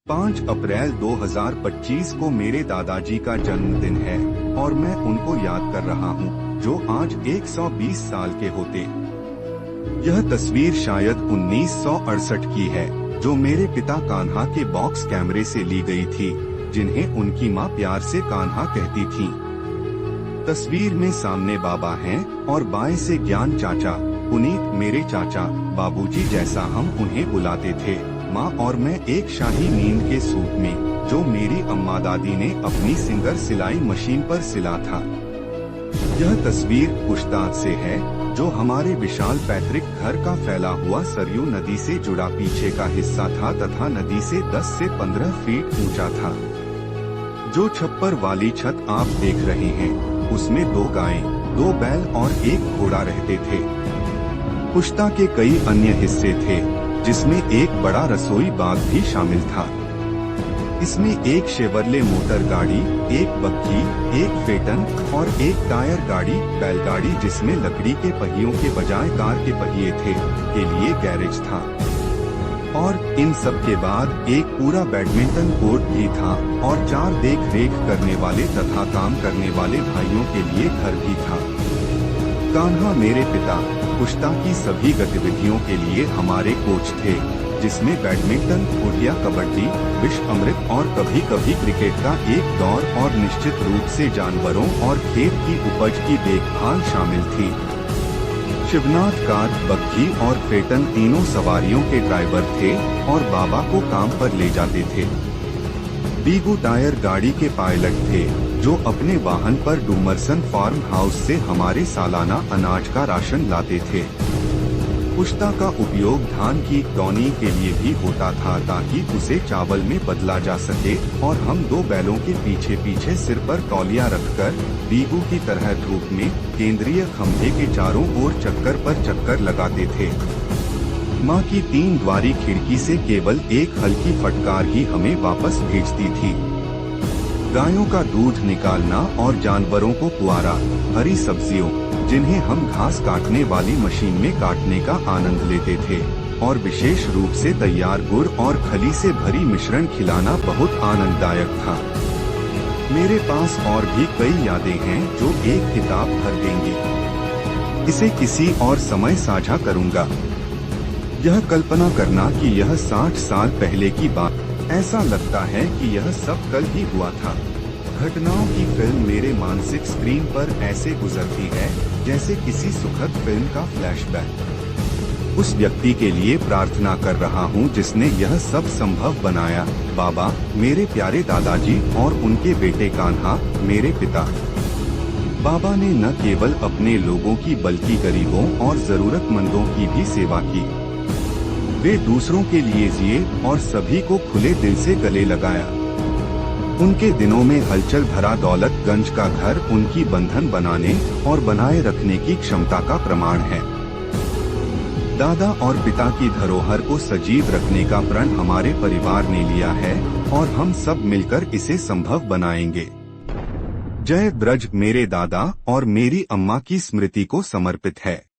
5 अप्रैल 2025 को मेरे दादाजी का जन्मदिन है और मैं उनको याद कर रहा हूँ, जो आज 120 साल के होते। यह तस्वीर शायद 1968 की है, जो मेरे पिता कान्हा के बॉक्स कैमरे से ली गई थी, जिन्हें उनकी माँ प्यार से कान्हा कहती थी। तस्वीर में सामने बाबा हैं और बाएं से ज्ञान चाचा, पुनीत मेरे चाचा, बाबूजी जैसा हम उन्हें बुलाते थे। माँ और मैं एक शाही नींद के सूट में, जो मेरी अम्मा दादी ने अपनी सिंगर सिलाई मशीन पर सिला था। यह तस्वीर पुश्तैनी से है, जो हमारे विशाल पैतृक घर का फैला हुआ सरयू नदी से जुड़ा पीछे का हिस्सा था तथा नदी से 10 से 15 फीट ऊंचा था। जो छप्पर वाली छत आप देख रहे हैं, उसमें 2 गायें, 2 बैल और 1 घोड़ा रहते थे। पुश्तैनी के कई अन्य हिस्से थे, जिसमें एक बड़ा रसोई बाग भी शामिल था। इसमें एक शेवरले मोटर गाड़ी, एक बग्घी, एक फेटन और एक टायर गाड़ी, बैलगाड़ी जिसमें लकड़ी के पहियों के बजाय कार के पहिए थे, के लिए गैरेज था। और इन सब के बाद एक पूरा बैडमिंटन कोर्ट भी था और 4 देख रेख करने वाले तथा काम करने वाले भाइयों के लिए घर भी था। कान्हा मेरे पिता पुश्तैनी की सभी गतिविधियों के लिए हमारे कोच थे, जिसमें बैडमिंटन, गुड़िया, कबड्डी, विश्व अमृत और कभी कभी क्रिकेट का एक दौर और निश्चित रूप से जानवरों और खेत की उपज की देखभाल शामिल थी। शिवनाथ कार, बग्घी और फेटन तीनों सवारियों के ड्राइवर थे और बाबा को काम पर ले जाते थे। बीगू टायर गाड़ी के पायलट थे, जो अपने वाहन पर डूमरसन फार्म हाउस से हमारे सालाना अनाज का राशन लाते थे। पुश्तैनी का उपयोग धान की दौनी के लिए भी होता था, ताकि उसे चावल में बदला जा सके, और हम 2 बैलों के पीछे पीछे सिर पर तौलिया रखकर बीगू की तरह धूप में केंद्रीय खंभे के चारों ओर चक्कर पर चक्कर लगाते थे। माँ की 3 द्वारी खिड़की से केवल एक हल्की फटकार ही हमें वापस भेजती थी। गायों का दूध निकालना और जानवरों को पुआरा, हरी सब्जियों, जिन्हें हम घास काटने वाली मशीन में काटने का आनंद लेते थे, और विशेष रूप से तैयार गुड़ और खली से भरी मिश्रण खिलाना बहुत आनंददायक था। मेरे पास और भी कई यादें हैं, जो एक किताब भर देंगी। इसे किसी और समय साझा करूंगा। यह कल्पना करना कि यह 60 साल पहले की बात, ऐसा लगता है कि यह सब कल ही हुआ था। घटनाओं की फिल्म मेरे मानसिक स्क्रीन पर ऐसे गुजरती है, जैसे किसी सुखद फिल्म का फ्लैशबैक। उस व्यक्ति के लिए प्रार्थना कर रहा हूँ जिसने यह सब संभव बनाया, बाबा, मेरे प्यारे दादाजी और उनके बेटे कान्हा, मेरे पिता। बाबा ने न केवल अपने लोगों की बल्कि गरीबों और जरूरतमंदों की भी सेवा की। वे दूसरों के लिए जिए और सभी को खुले दिल से गले लगाया। उनके दिनों में हलचल भरा दौलतगंज का घर उनकी बंधन बनाने और बनाए रखने की क्षमता का प्रमाण है। दादा और पिता की धरोहर को सजीव रखने का प्रण हमारे परिवार ने लिया है और हम सब मिलकर इसे संभव बनाएंगे। जय ब्रज मेरे दादा और मेरी अम्मा की स्मृति को समर्पित है।